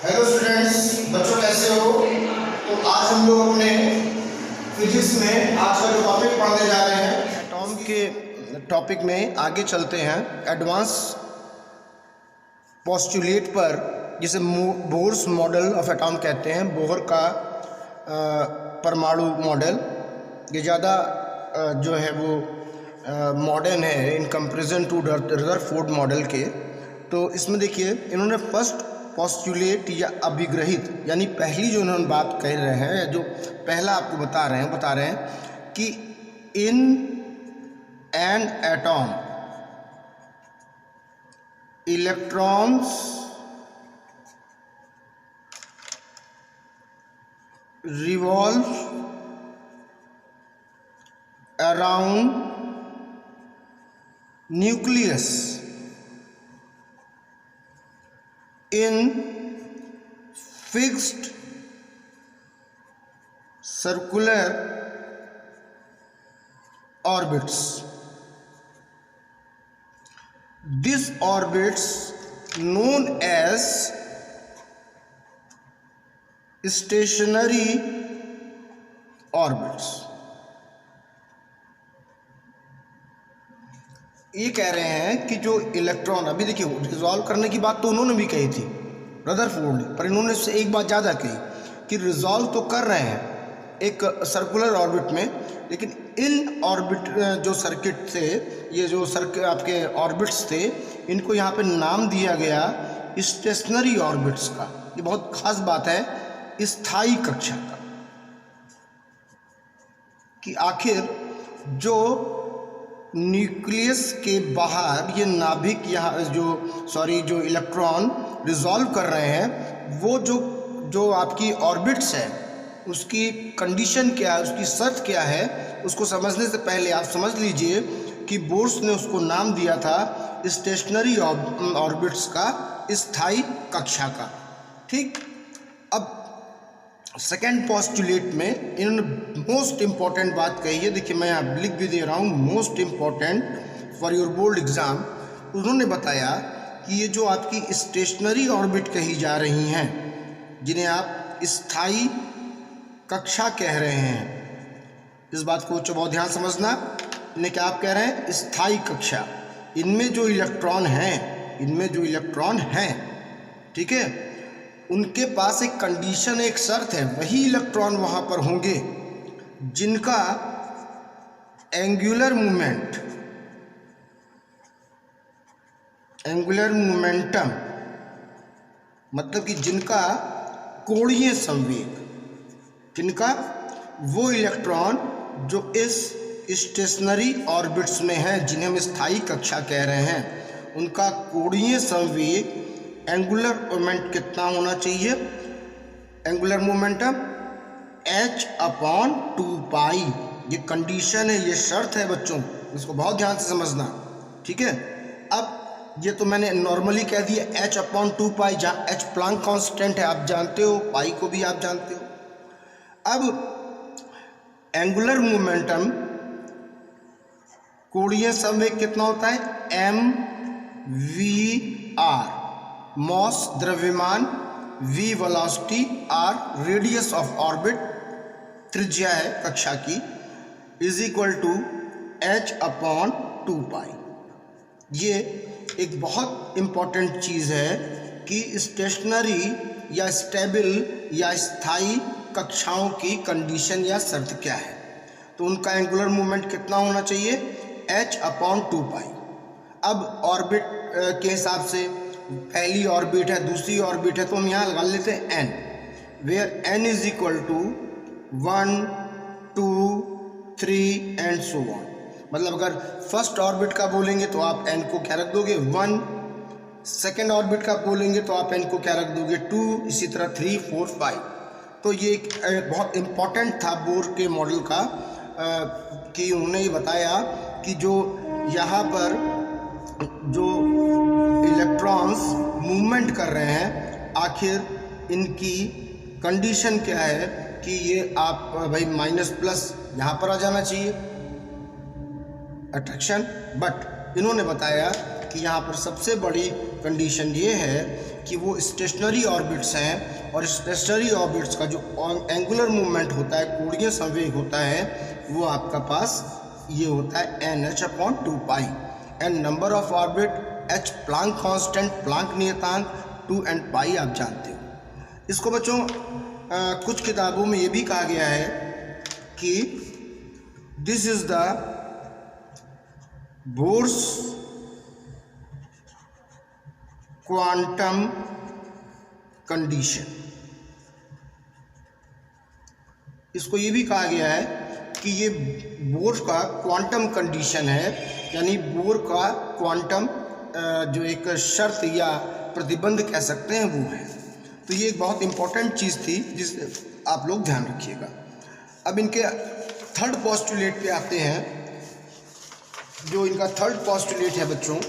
Hello students, बच्चों कैसे हो। तो आज हम लोग अपने फिजिक्स में आज का जो टॉपिक पढ़ने जा रहे हैं, एटॉम के टॉपिक में आगे चलते हैं। एडवांस पोस्टुलेट पर, जिसे बोर्स मॉडल ऑफ एटॉम कहते हैं, बोहर का परमाणु मॉडल, ये ज़्यादा जो है वो मॉडर्न है in comparison to Rutherford model के। तो इसमें देखिए, इन्होंने फर्स्ट पोस्टुलेट या अभिग्रहित, यानी पहली जो इन्होंने बात कह रहे हैं, जो पहला आपको बता रहे हैं कि in an atom electrons revolve around nucleus in fixed circular orbits. These orbits known as stationary orbits. ये कह रहे हैं कि जो इलेक्ट्रॉन, अभी देखिए रिजॉल्व करने की बात तो उन्होंने भी कही थी रदरफोर्ड ने, पर इन्होंने उससे एक बात ज़्यादा कही कि रिजॉल्व तो कर रहे हैं एक सर्कुलर ऑर्बिट में, लेकिन इन ऑर्बिट जो सर्किट थे, ये जो सर्किट आपके ऑर्बिट्स थे, इनको यहाँ पे नाम दिया गया स्टेशनरी ऑर्बिट्स का। ये बहुत खास बात है स्थायी कक्षा का, कि आखिर जो न्यूक्लियस के बाहर ये नाभिक यहाँ जो इलेक्ट्रॉन रिजॉल्व कर रहे हैं, वो जो आपकी ऑर्बिट्स है, उसकी कंडीशन क्या है, उसकी शर्त क्या है, उसको समझने से पहले आप समझ लीजिए कि बोर्स ने उसको नाम दिया था स्टेशनरी ऑर्बिट्स का, स्थायी कक्षा का। ठीक। अब सेकेंड पोस्टुलेट में इन्होंने मोस्ट इम्पॉर्टेंट बात कही है, देखिए मैं यहाँ लिख भी दे रहा हूँ, most important for your board exam. उन्होंने बताया कि ये जो आपकी स्टेशनरी ऑर्बिट कही जा रही हैं, जिन्हें आप स्थायी कक्षा कह रहे हैं, इस बात को बहुत ध्यान समझना। इन्हें क्या आप कह रहे हैं? स्थायी कक्षा। इनमें जो इलेक्ट्रॉन हैं, ठीक है, उनके पास एक कंडीशन, एक शर्त है, वही इलेक्ट्रॉन वहाँ पर होंगे जिनका एंगुलर मोमेंटम, मतलब कि जिनका कोणीय संवेग, जिनका वो इलेक्ट्रॉन जो इस स्टेशनरी ऑर्बिट्स में हैं, जिन्हें हम स्थायी कक्षा कह रहे हैं, उनका कोणीय संवेग, एंगुलर मोमेंट कितना होना चाहिए? Angular momentum h/2π। ये कंडीशन है, ये शर्त है बच्चों, इसको बहुत ध्यान से समझना, ठीक है। अब ये तो मैंने नॉर्मली कह दिया h/2π, जहाँ h प्लैंक कांस्टेंट है, आप जानते हो, पाई को भी आप जानते हो। अब एंगुलर मोमेंटम, कोणीय संवेग कितना होता है? mv/r, मॉस द्रव्यमान, v velocity, r radius of orbit, त्रिज्या है कक्षा की, इज इक्वल टू h/2π। ये एक बहुत इम्पॉर्टेंट चीज़ है कि स्टेशनरी या स्टेबल या स्थायी कक्षाओं की कंडीशन या शर्त क्या है। तो उनका एंगुलर मूवमेंट कितना होना चाहिए? h/2π। अब ऑर्बिट के हिसाब से पहली ऑर्बिट है, दूसरी ऑर्बिट है, तो हम यहाँ लगा लेते हैं n, where n is equal to 1, 2, 3 and so on. मतलब अगर फर्स्ट ऑर्बिट का बोलेंगे तो आप n को क्या रख दोगे? 1। सेकेंड ऑर्बिट का बोलेंगे तो आप n को क्या रख दोगे? 2। इसी तरह 3, 4, 5। तो ये एक बहुत इम्पॉर्टेंट था बोर के मॉडल का, कि उन्होंने ये बताया कि जो यहाँ पर जो इलेक्ट्रॉन्स मूवमेंट कर रहे हैं, आखिर इनकी कंडीशन क्या है कि ये आप भाई माइनस प्लस यहाँ पर आ जाना चाहिए अट्रैक्शन। बट इन्होंने बताया कि यहाँ पर सबसे बड़ी कंडीशन ये है कि वो स्टेशनरी ऑर्बिट्स हैं, और स्टेशनरी ऑर्बिट्स का जो एंगुलर मूवमेंट होता है, कोणीय संवेग होता है, वो आपका पास ये होता है nh/2π। And number of orbit h Planck constant, Planck नियतांक, 2 एंड पाई आप जानते हो। इसको बच्चों कुछ किताबों में ये भी कहा गया है कि this is the Bohr's quantum condition. इसको ये भी कहा गया है कि ये बोर का क्वांटम कंडीशन है, यानी बोर का क्वांटम जो एक शर्त या प्रतिबंध कह सकते हैं वो है। तो ये एक बहुत इंपॉर्टेंट चीज़ थी जिसे आप लोग ध्यान रखिएगा। अब इनके थर्ड पोस्टुलेट पे आते हैं। जो इनका थर्ड पोस्टुलेट है बच्चों,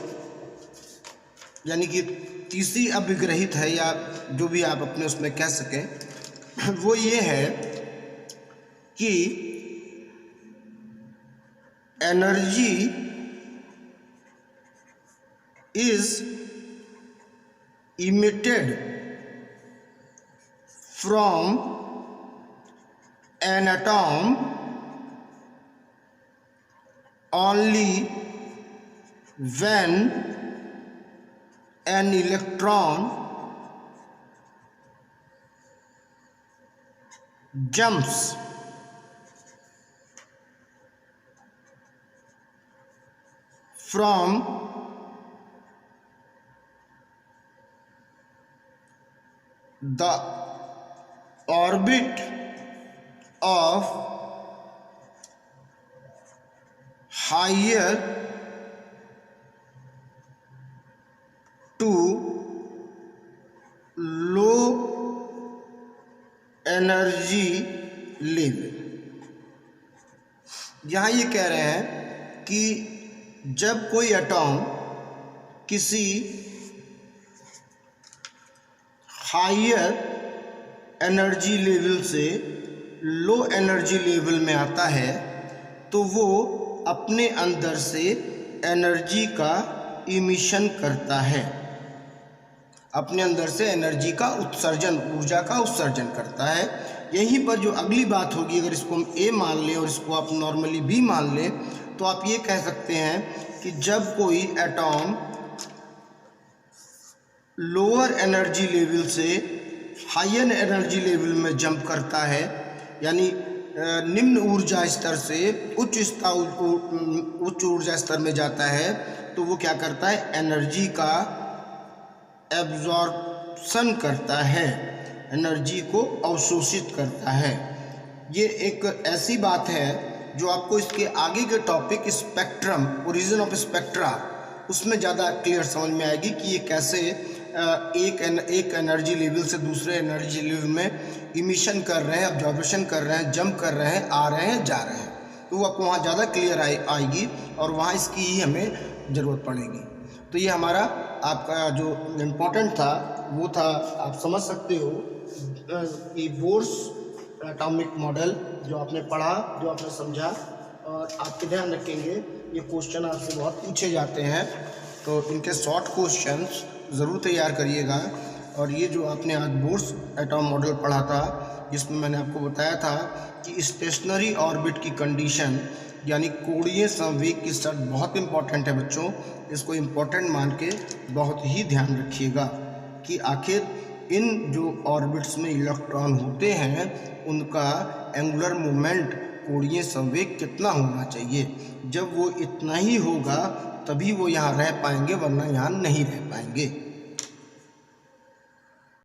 यानी कि तीसरी अभिग्रहित है, या जो भी आप अपने उसमें कह सकें, वो ये है कि energy is emitted from an atom only when an electron jumps from the orbit of higher to low energy level। यहाँ ये कह रहे हैं कि जब कोई एटॉम किसी हायर एनर्जी लेवल से लो एनर्जी लेवल में आता है, तो वो अपने अंदर से एनर्जी का इमिशन करता है, अपने अंदर से एनर्जी का उत्सर्जन, ऊर्जा का उत्सर्जन करता है। यहीं पर जो अगली बात होगी, अगर इसको हम ए मान लें और इसको आप नॉर्मली बी मान लें, तो आप ये कह सकते हैं कि जब कोई एटॉम लोअर एनर्जी लेवल से हायर एनर्जी लेवल में जंप करता है, यानी निम्न ऊर्जा स्तर से उच्च ऊर्जा स्तर में जाता है, तो वो क्या करता है, एनर्जी का एब्जॉर्प्शन करता है, एनर्जी को अवशोषित करता है। ये एक ऐसी बात है जो आपको इसके आगे के topic spectrum, origin of spectra, उसमें ज़्यादा क्लियर समझ में आएगी कि ये कैसे एक एनर्जी लेवल से दूसरे एनर्जी लेवल में इमिशन कर रहे हैं, ऑब्जॉर्वेशन कर रहे हैं, जंप कर रहे हैं, आ रहे हैं, जा रहे हैं। तो वो आपको वहाँ ज़्यादा क्लियर आएगी और वहाँ इसकी ही हमें ज़रूरत पड़ेगी। तो ये हमारा आपका जो इम्पोर्टेंट था वो था, आप समझ सकते हो कि बोर्स एटॉमिक मॉडल जो आपने पढ़ा, जो आपने समझा, और आपके ध्यान रखेंगे ये क्वेश्चन आपसे बहुत पूछे जाते हैं, तो इनके शॉर्ट क्वेश्चंस ज़रूर तैयार करिएगा। और ये जो आपने आज बोर्स एटॉम मॉडल पढ़ा था, जिसमें मैंने आपको बताया था कि स्टेशनरी ऑर्बिट की कंडीशन, यानी कोणीय संवेग की शर्त बहुत इंपॉर्टेंट है बच्चों। इसको इम्पोर्टेंट मान के बहुत ही ध्यान रखिएगा कि आखिर इन जो ऑर्बिट्स में इलेक्ट्रॉन होते हैं उनका एंगुलर मोमेंट, कोणीय संवेग कितना होना चाहिए। जब वो इतना ही होगा तभी वो यहाँ रह पाएंगे, वरना यहाँ नहीं रह पाएंगे।